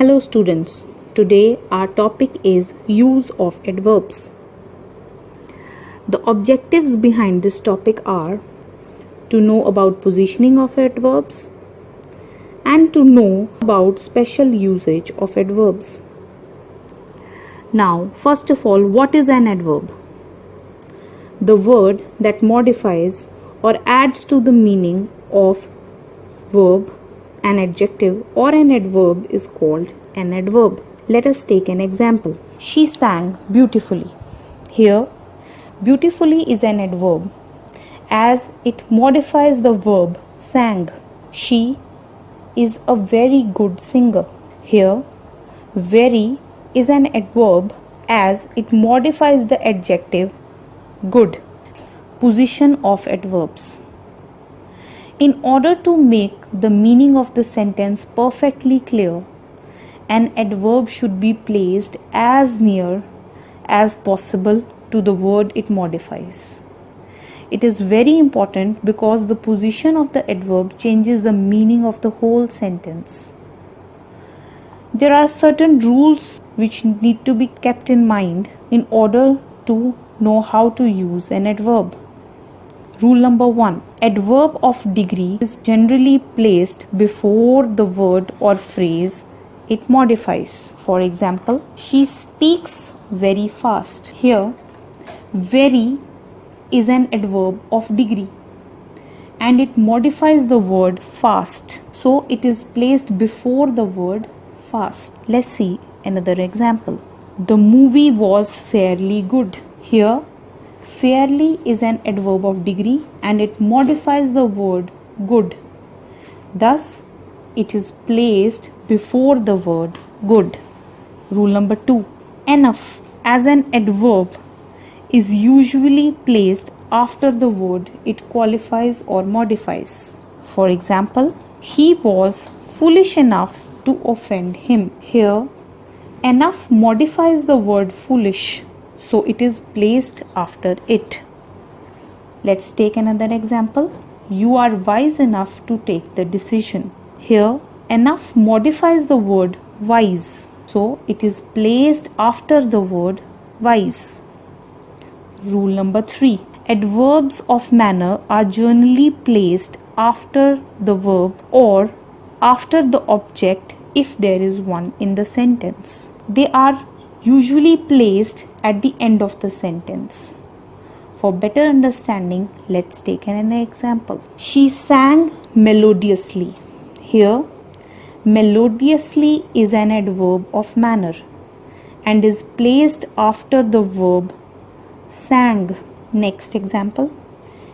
Hello students, today our topic is use of adverbs. The objectives behind this topic are to know about positioning of adverbs and to know about special usage of adverbs. Now, first of all, what is an adverb? The word that modifies or adds to the meaning of verb, an adjective or an adverb is called an adverb. Let us take an example. She sang beautifully. Here, beautifully is an adverb as it modifies the verb sang. She is a very good singer. Here, very is an adverb as it modifies the adjective good. Position of adverbs. In order to make the meaning of the sentence perfectly clear, an adverb should be placed as near as possible to the word it modifies. It is very important because the position of the adverb changes the meaning of the whole sentence. There are certain rules which need to be kept in mind in order to know how to use an adverb. Rule number 1. Adverb of degree is generally placed before the word or phrase it modifies. For example, she speaks very fast. Here, very is an adverb of degree and it modifies the word fast. So it is placed before the word fast. Let's see another example. The movie was fairly good. Here, fairly is an adverb of degree and it modifies the word good. Thus, it is placed before the word good. Rule number 2. Enough as an adverb is usually placed after the word it qualifies or modifies. For example, he was foolish enough to offend him. Here, enough modifies the word foolish, so it is placed after it. Let's take another example. You are wise enough to take the decision. Here, enough modifies the word wise, so it is placed after the word wise. Rule number 3. Adverbs of manner are generally placed after the verb or after the object if there is one in the sentence. They are usually placed at the end of the sentence. For better understanding, let's take an example. She sang melodiously. Here, melodiously is an adverb of manner and is placed after the verb sang. Next example.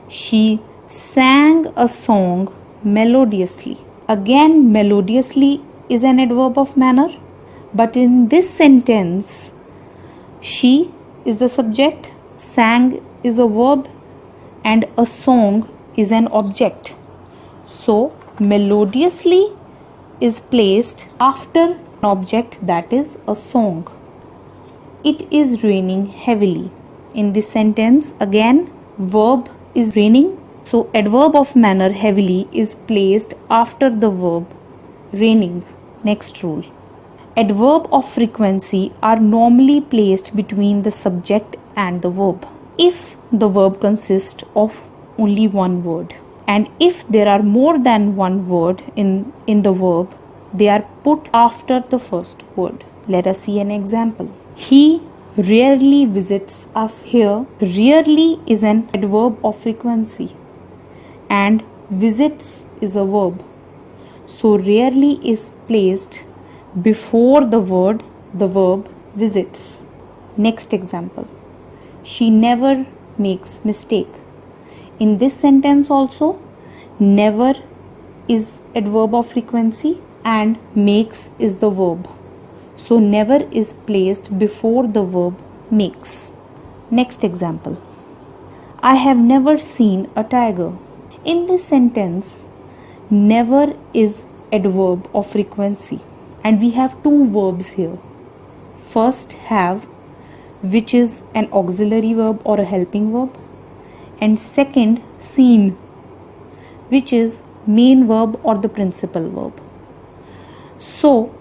She sang a song melodiously. Again, melodiously is an adverb of manner, but in this sentence, she is the subject, sang is a verb, and a song is an object. So, melodiously is placed after an object, that is a song. It is raining heavily. In this sentence, again, verb is raining. So, adverb of manner heavily is placed after the verb raining. Next rule. Adverb of frequency are normally placed between the subject and the verb if the verb consists of only one word, and if there are more than one word in the verb, they are put after the first word. Let us see an example. He rarely visits us. Here, rarely is an adverb of frequency and visits is a verb. So, rarely is placed before the verb visits. Next example. She never makes mistake. In this sentence also, never is adverb of frequency and makes is the verb. So, never is placed before the verb makes. Next example. I have never seen a tiger. In this sentence, never is adverb of frequency and we have two verbs here. First, have, which is an auxiliary verb or a helping verb, and second, seen, which is main verb or the principal verb. So,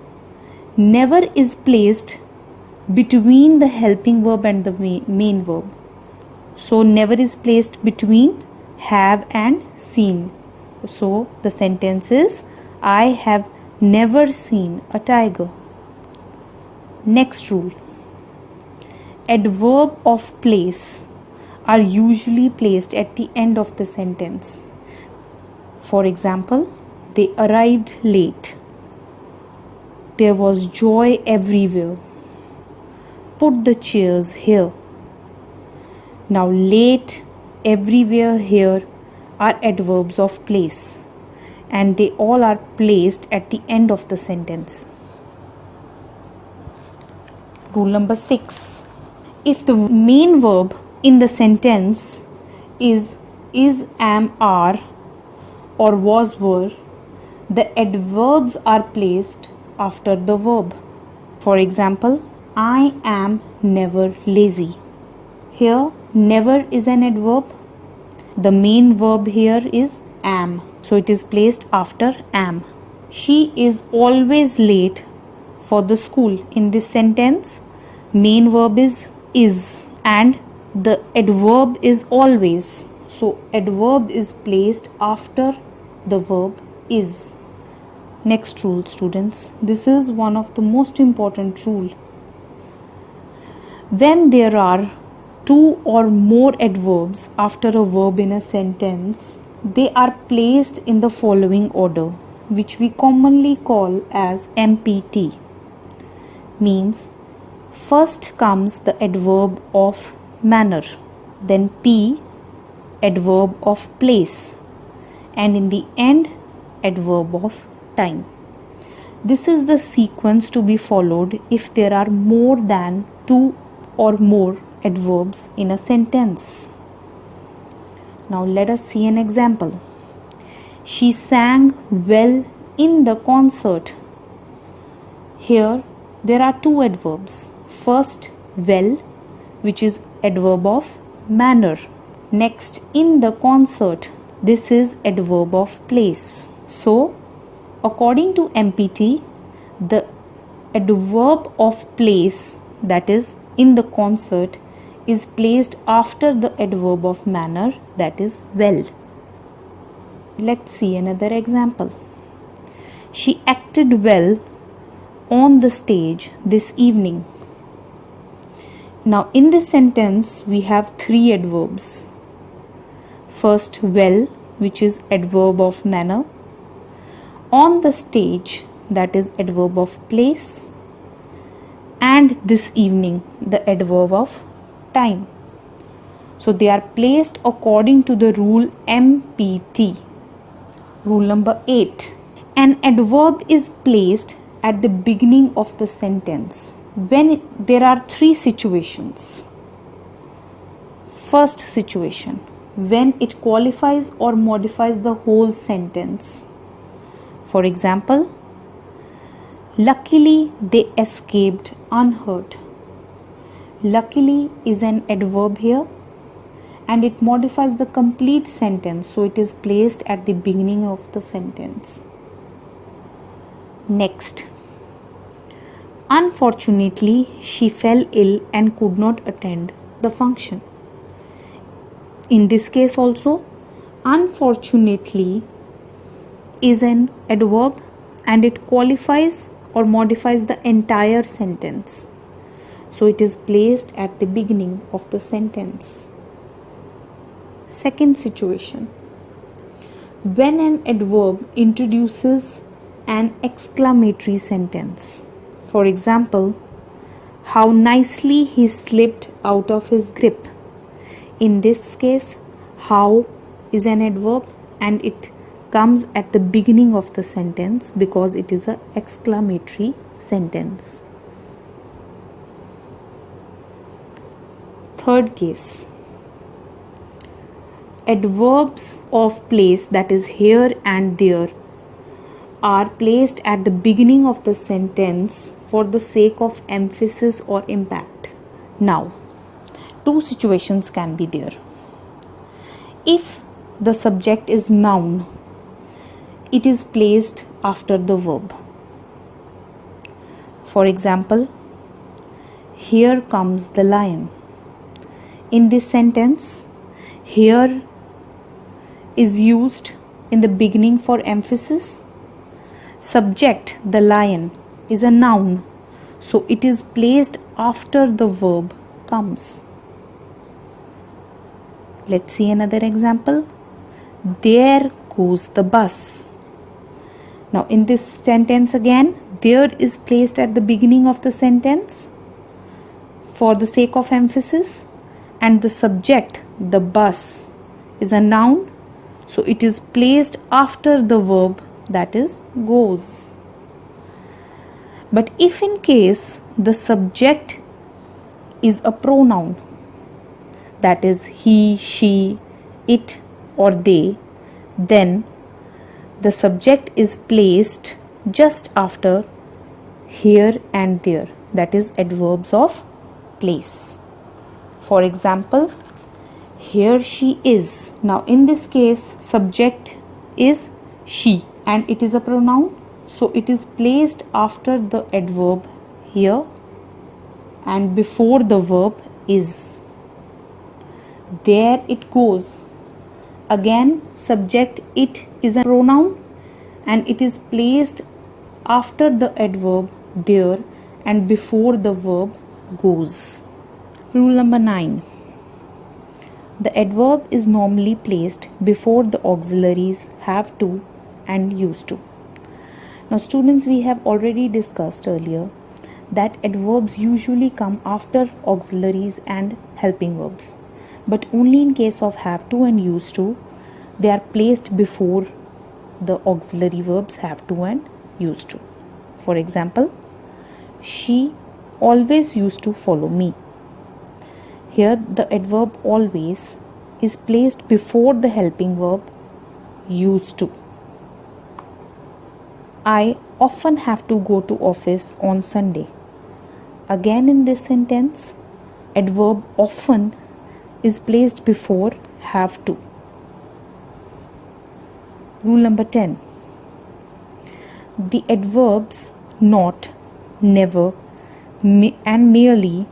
never is placed between the helping verb and the main verb. So never is placed between have and seen. So the sentence is, I have never seen a tiger. Next rule. Adverb of place are usually placed at the end of the sentence. For example, they arrived late. There was joy everywhere. Put the chairs here. Now, late, everywhere, here are adverbs of place, and they all are placed at the end of the sentence. Rule number 6. If the main verb in the sentence is, am, are, or was, were, the adverbs are placed after the verb. For example, I am never lazy. Here, never is an adverb. The main verb here is am. So it is placed after am. She is always late for the school. In this sentence, main verb is and the adverb is always. So adverb is placed after the verb is. Next rule, students. This is one of the most important rule. When there are two or more adverbs after a verb in a sentence, they are placed in the following order, which we commonly call as MPT. Means, first comes the adverb of manner, then P, adverb of place, and in the end, adverb of time. This is the sequence to be followed if there are more than two or more adverbs in a sentence. Now let us see an example. She sang well in the concert. Here there are two adverbs. First, well, which is adverb of manner. Next, in the concert, this is adverb of place. So, according to MPT, the adverb of place, that is in the concert, is placed after the adverb of manner, that is well. Let's see another example. She acted well on the stage this evening. Now in this sentence we have three adverbs. First, well, which is adverb of manner. On the stage, that is adverb of place. And this evening, the adverb of time. So they are placed according to the rule MPT. Rule number 8. An adverb is placed at the beginning of the sentence when there are three situations. First situation, when it qualifies or modifies the whole sentence. For example, luckily they escaped unhurt. Luckily is an adverb here and it modifies the complete sentence, so it is placed at the beginning of the sentence. Next, unfortunately she fell ill and could not attend the function. In this case also, unfortunately is an adverb and it qualifies or modifies the entire sentence. So it is placed at the beginning of the sentence. Second situation, when an adverb introduces an exclamatory sentence. For example, how nicely he slipped out of his grip. In this case, how is an adverb and it comes at the beginning of the sentence because it is an exclamatory sentence. Third case, adverbs of place, that is here and there, are placed at the beginning of the sentence for the sake of emphasis or impact. Now, two situations can be there. If the subject is noun, it is placed after the verb. For example, here comes the lion. In this sentence, here is used in the beginning for emphasis. Subject, the lion, is a noun, so it is placed after the verb comes. Let's see another example. There goes the bus. Now in this sentence again, there is placed at the beginning of the sentence for the sake of emphasis, and the subject, the bus, is a noun, so it is placed after the verb, that is goes. But if in case the subject is a pronoun, that is he, she, it or they, then the subject is placed just after here and there, that is adverbs of place. For example, here she is. Now in this case, subject is she and it is a pronoun, so it is placed after the adverb here and before the verb is. There it goes. Again, subject it is a pronoun and it is placed after the adverb there and before the verb goes. Rule number 9. The adverb is normally placed before the auxiliaries have to and used to. Now students, we have already discussed earlier that adverbs usually come after auxiliaries and helping verbs, but only in case of have to and used to, they are placed before the auxiliary verbs have to and used to. For example, she always used to follow me. Here the adverb always is placed before the helping verb used to. I often have to go to office on Sunday. Again in this sentence, adverb often is placed before have to. Rule number 10. The adverbs not, never, and merely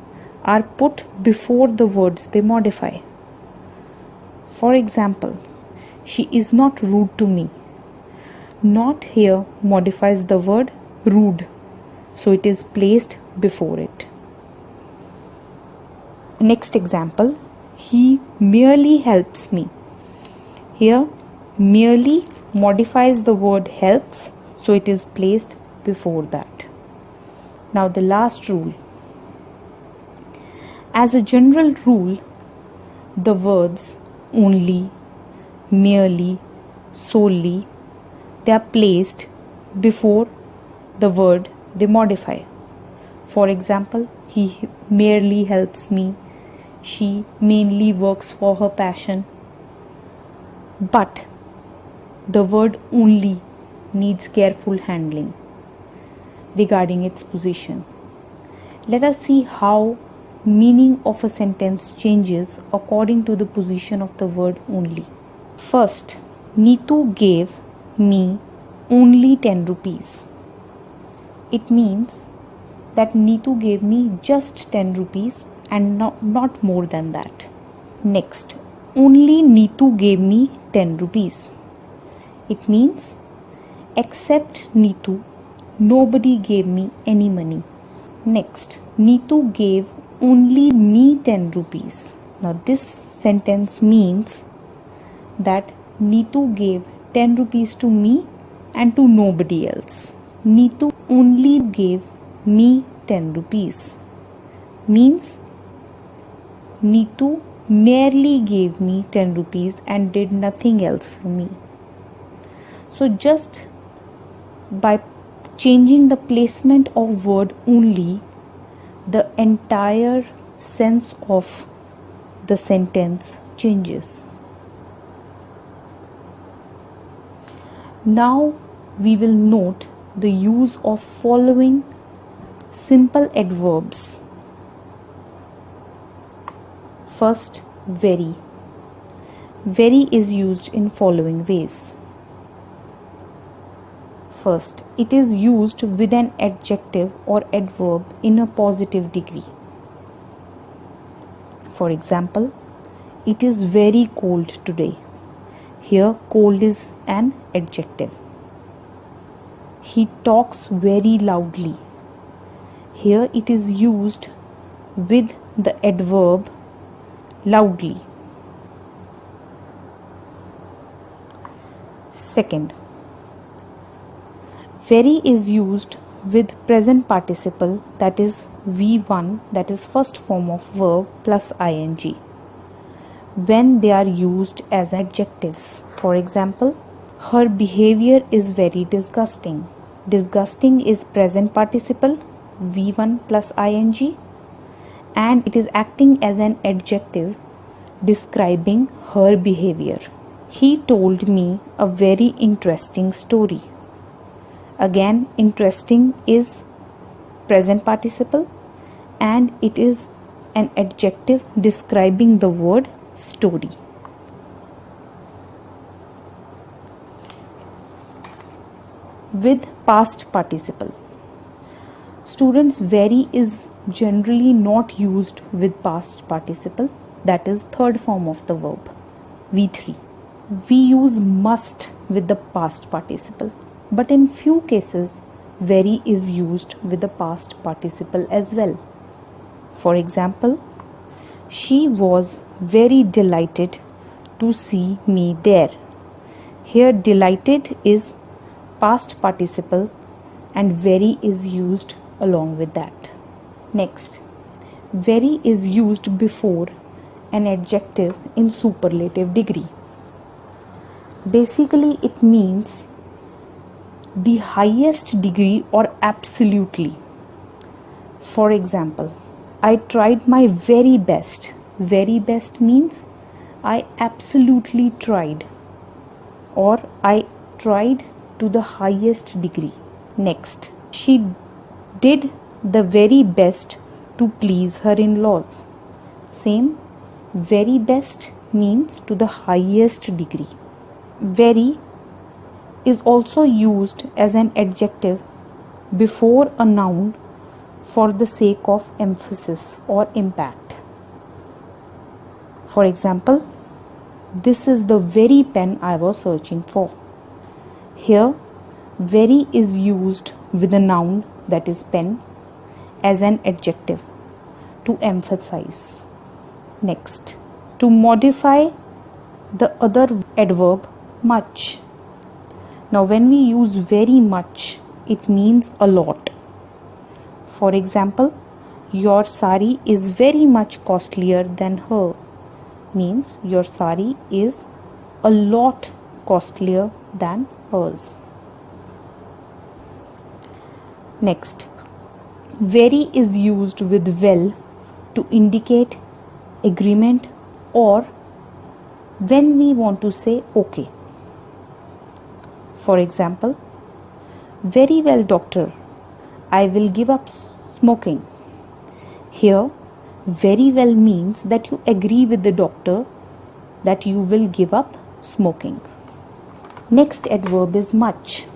are put before the words they modify. For example, she is not rude to me. Not here modifies the word rude, so it is placed before it. Next example, he merely helps me. Here merely modifies the word helps, so it is placed before that. Now the last rule. As a general rule, the words only, merely, solely, they are placed before the word they modify. For example, he merely helps me. She mainly works for her passion. But the word only needs careful handling regarding its position. Let us see how meaning of a sentence changes according to the position of the word only. First, Neetu gave me only 10 rupees. It means that Neetu gave me just 10 rupees and not more than that. Next, only Neetu gave me 10 rupees. It means except Neetu, nobody gave me any money. Next, Neetu gave only me 10 rupees. Now this sentence means that Neetu gave 10 rupees to me and to nobody else. Neetu only gave me 10 rupees. Means Neetu merely gave me 10 rupees and did nothing else for me. So just by changing the placement of word only, the entire sense of the sentence changes. Now we will note the use of following simple adverbs. First, very. Very is used in following ways. First, it is used with an adjective or adverb in a positive degree. For example, it is very cold today. Here, cold is an adjective. He talks very loudly. Here, it is used with the adverb loudly. Second, very is used with present participle, that is V1, that is first form of verb plus ing, when they are used as adjectives. For example, her behavior is very disgusting. Disgusting is present participle V1 plus ing, and it is acting as an adjective describing her behavior. He told me a very interesting story. Again, interesting is present participle and it is an adjective describing the word story. With past participle. Students, very is generally not used with past participle, that is third form of the verb, V3. We use must with the past participle, but in few cases very is used with the past participle as well. For example, she was very delighted to see me there. Here delighted is past participle and very is used along with that. Next, very is used before an adjective in superlative degree. Basically, it means the highest degree or absolutely. For example, I tried my very best. Very best means I absolutely tried, or I tried to the highest degree. Next, she did the very best to please her in-laws. Same, very best means to the highest degree. Very is also used as an adjective before a noun for the sake of emphasis or impact. For example, this is the very pen I was searching for. Here, very is used with a noun, that is pen, as an adjective to emphasize. Next, to modify the other adverb much. Now, when we use very much, it means a lot. For example, your sari is very much costlier than her, means your sari is a lot costlier than hers. Next, very is used with well to indicate agreement or when we want to say okay. For example, very well, doctor, I will give up smoking. Here, very well means that you agree with the doctor that you will give up smoking. Next adverb is much.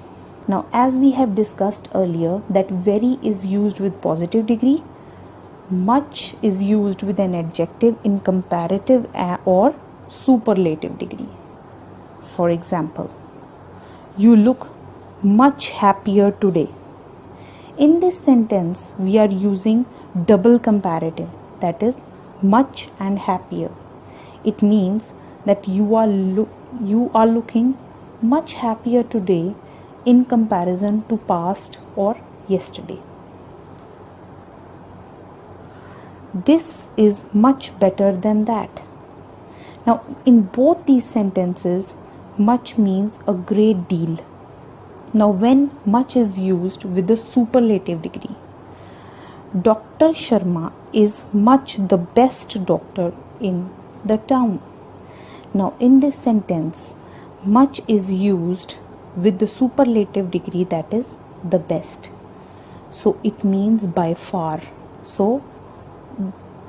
Now, as we have discussed earlier that very is used with positive degree, much is used with an adjective in comparative or superlative degree. For example, you look much happier today. In this sentence, we are using double comparative, that is much and happier. It means that you are looking much happier today in comparison to past or yesterday. This is much better than that. Now, in both these sentences, much means a great deal. Now, when much is used with the superlative degree, Dr. Sharma is much the best doctor in the town. Now, in this sentence, much is used with the superlative degree, that is the best. So, it means by far. So,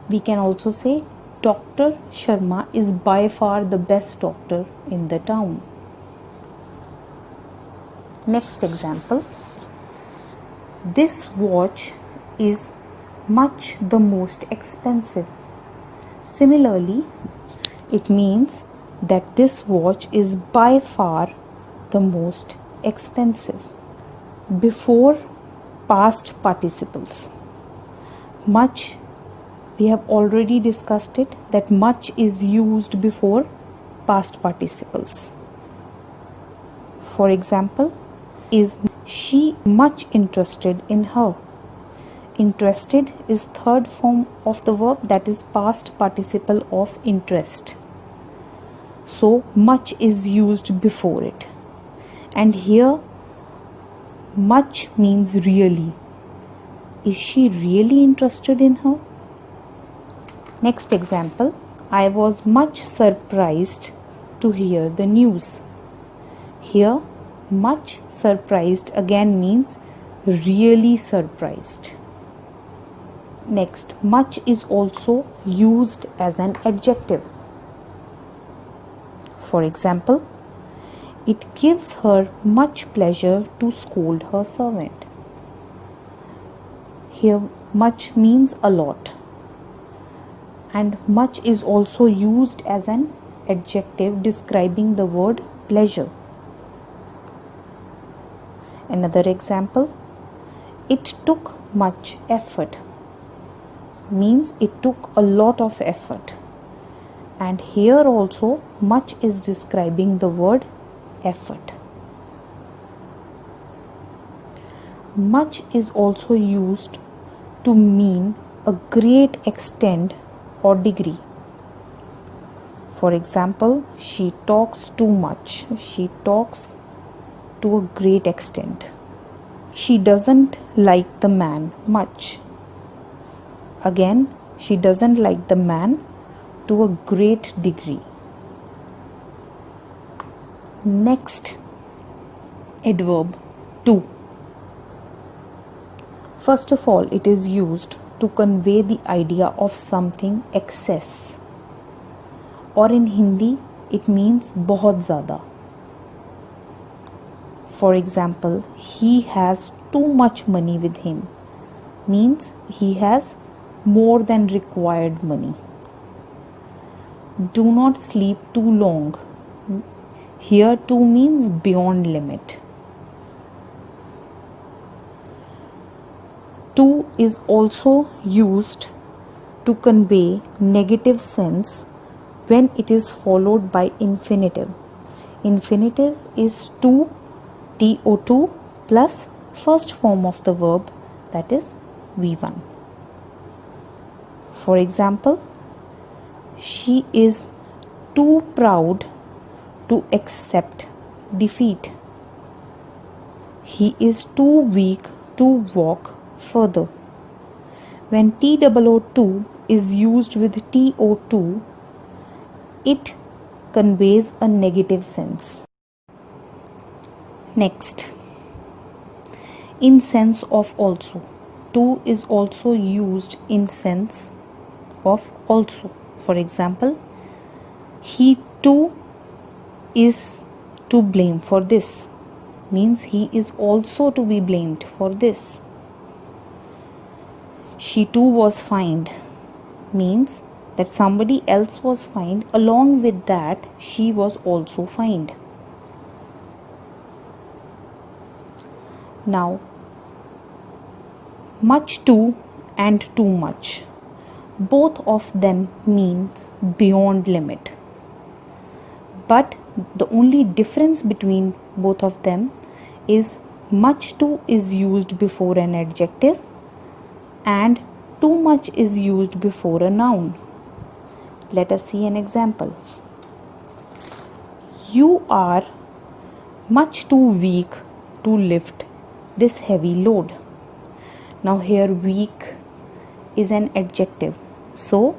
we can also say Dr. Sharma is by far the best doctor in the town. Next example. This watch is much the most expensive. Similarly, it means that this watch is by far the most expensive. Before past participles. Much, we have already discussed it, that much is used before past participles. For example, is she much interested in her? Interested is third form of the verb, that is past participle of interest. So much is used before it. And here much means really. Is she really interested in her? Next example. I was much surprised to hear the news. Here much surprised again means really surprised. Next, much is also used as an adjective. For example, it gives her much pleasure to scold her servant. Here much means a lot, and much is also used as an adjective describing the word pleasure. Another example, it took much effort, means it took a lot of effort. And here also much is describing the word effort. Much is also used to mean a great extent or degree. For example, she talks too much. She talks to a great extent. She doesn't like the man much. Again, she doesn't like the man to a great degree. Next, adverb to. First of all, it is used to convey the idea of something excess. Or in Hindi, it means बहुत ज़्यादा. For example, he has too much money with him, means he has more than required money. Do not sleep too long. Here too means beyond limit. To is also used to convey negative sense when it is followed by infinitive. Infinitive is to, to plus first form of the verb, that is V1. For example, she is too proud to accept defeat. He is too weak to walk further. When TOO2 is used with TO2, it conveys a negative sense. Next, in sense of also. To is also used in sense of also. For example, he too is to blame for this, means he is also to be blamed for this. She too was fined, means that somebody else was fined, along with that she was also fined. Now, much to and too much, both of them means beyond limit. But the only difference between both of them is much to is used before an adjective and too much is used before a noun. Let us see an example. You are much too weak to lift this heavy load. Now here weak is an adjective, so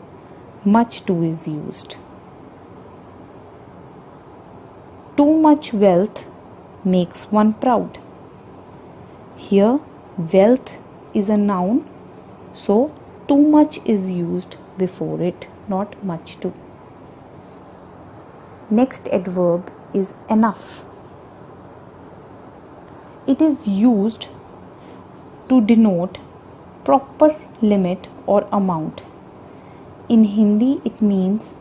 much to is used. Too much wealth makes one proud. Here wealth is a noun, so too much is used before it, not much to. Next adverb is enough. It is used to denote proper limit or amount. In Hindi, it means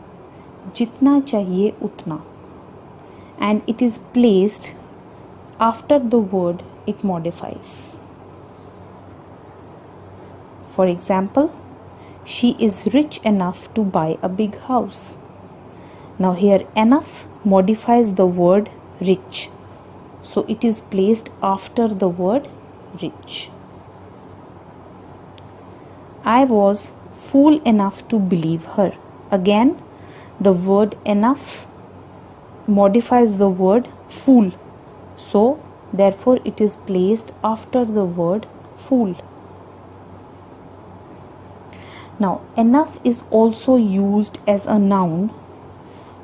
jitna chahiye utna, and it is placed after the word it modifies. For example, she is rich enough to buy a big house. Now here enough modifies the word rich, so it is placed after the word rich. I was fool enough to believe her. Again, the word enough modifies the word fool, so therefore it is placed after the word fool. Now, enough is also used as a noun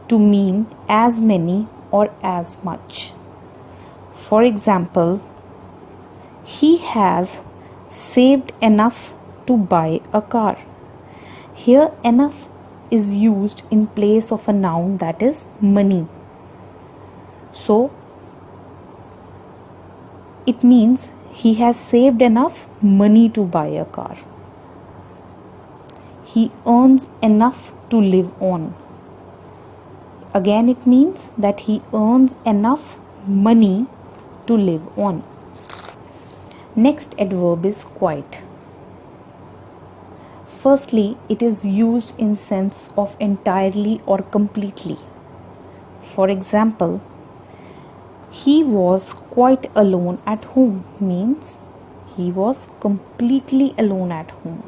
to mean as many or as much. For example, he has saved enough to buy a car. Here, enough is used in place of a noun, that is money. So, it means he has saved enough money to buy a car. He earns enough to live on. Again, it means that he earns enough money to live on. Next adverb is quite. Firstly, it is used in sense of entirely or completely. For example, he was quite alone at home means he was completely alone at home.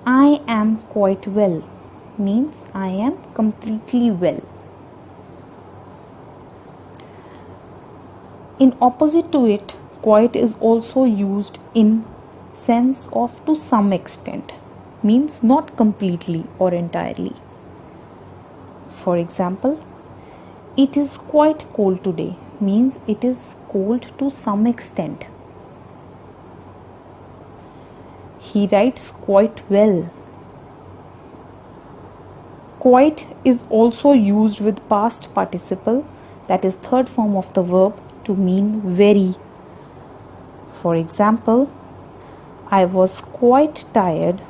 I am quite well means I am completely well. In opposite to it, quite is also used in sense of to some extent, means not completely or entirely. For example, it is quite cold today means it is cold to some extent. He writes quite well. Quite is also used with past participle, that is third form of the verb, to mean very. For example, I was quite tired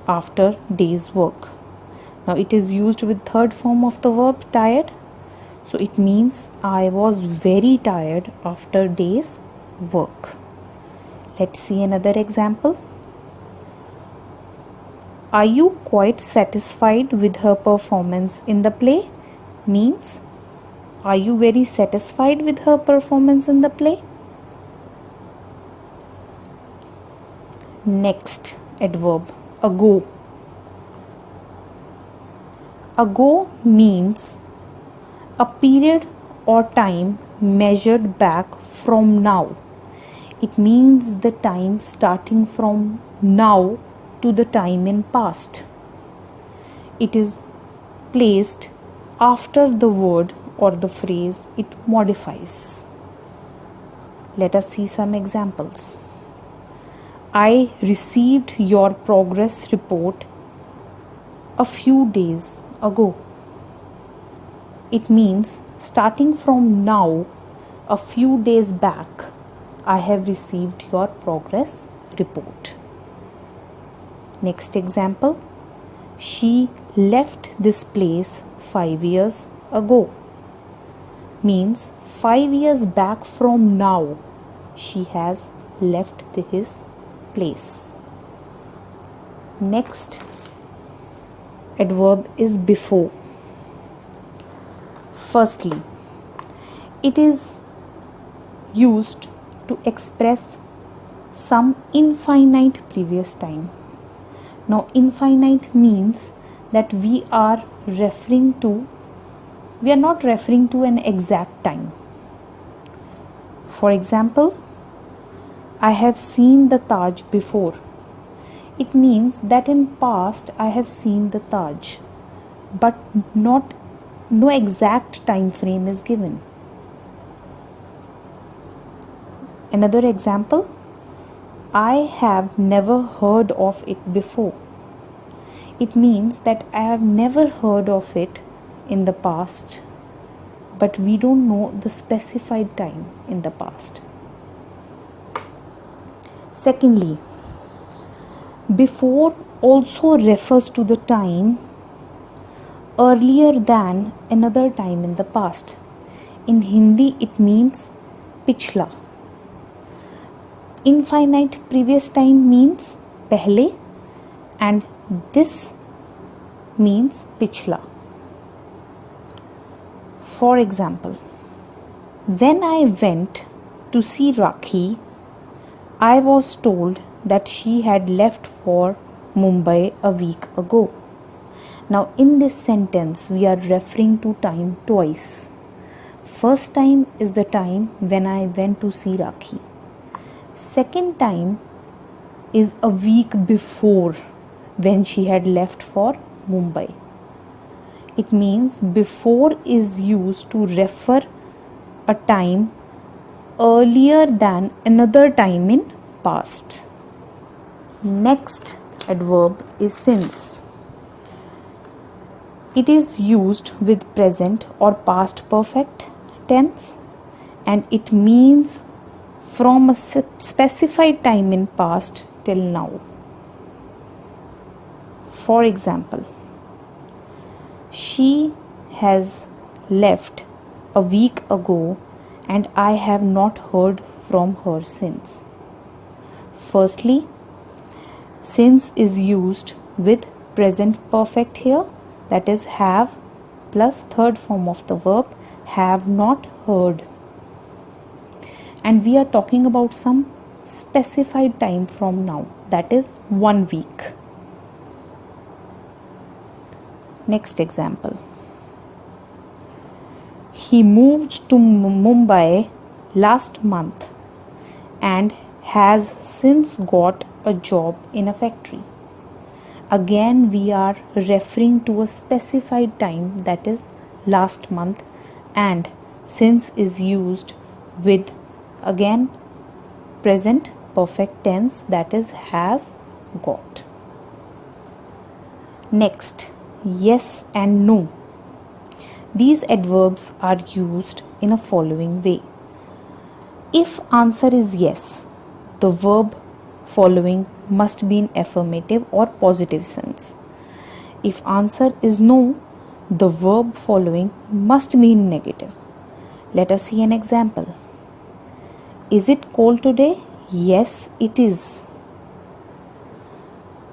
after day's work. Now it is used with third form of the verb tired, so it means I was very tired after day's work. Let's see another example. Are you quite satisfied with her performance in the play? Means, are you very satisfied with her performance in the play? Next adverb, ago. Ago means a period or time measured back from now. It means the time starting from now to the time in past. It is placed after the word or the phrase it modifies. Let us see some examples. I received your progress report a few days ago. It means starting from now, a few days back, I have received your progress report. Next example, she left this place 5 years ago. Means 5 years back from now, she has left his place. Next adverb is before. Firstly, it is used to express some infinite previous time. Now, infinite means that we are not referring to an exact time. For example, I have seen the Taj before. It means that in past I have seen the Taj, but no exact time frame is given. Another example, I have never heard of it before. It means that I have never heard of it in the past, but we don't know the specified time in the past. Secondly, before also refers to the time earlier than another time in the past. In Hindi, it means pichla. Infinite previous time means pehle, and this means pichla. For example, when I went to see Rakhi, I was told that she had left for Mumbai a week ago. Now, in this sentence, we are referring to time twice. First time is the time when I went to see Rakhi. Second time is a week before, when she had left for Mumbai. It means before is used to refer a time earlier than another time in past. Next adverb is since. It is used with present or past perfect tense, and it means from a specified time in past till now. For example, she has left a week ago and I have not heard from her since. Firstly, since is used with present perfect here, that is have plus third form of the verb, have not heard. And we are talking about some specified time from now, that is 1 week. Next example. He moved to Mumbai last month and has since got a job in a factory. Again, we are referring to a specified time, that is last month, and since is used with again present perfect tense, that is has got. Next, yes and no. These adverbs are used in a following way. If answer is yes, the verb following must be in affirmative or positive sense. If answer is no, the verb following must be in negative. Let us see an example. Is it cold today? Yes, it is.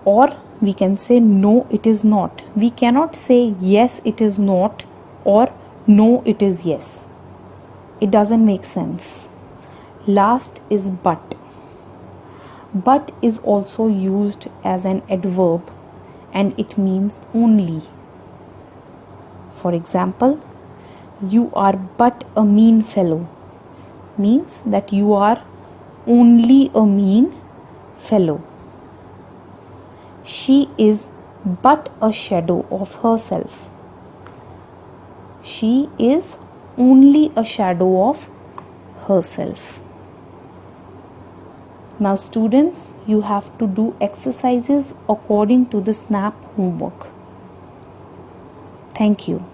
Or we can say no, it is not. We cannot say yes, it is not, or no, it is yes. It doesn't make sense. Last is but. But is also used as an adverb and it means only. For example, you are but a mean fellow means that you are only a mean fellow. She is but a shadow of herself. She is only a shadow of herself. Now students, you have to do exercises according to the SNAP homework. Thank you.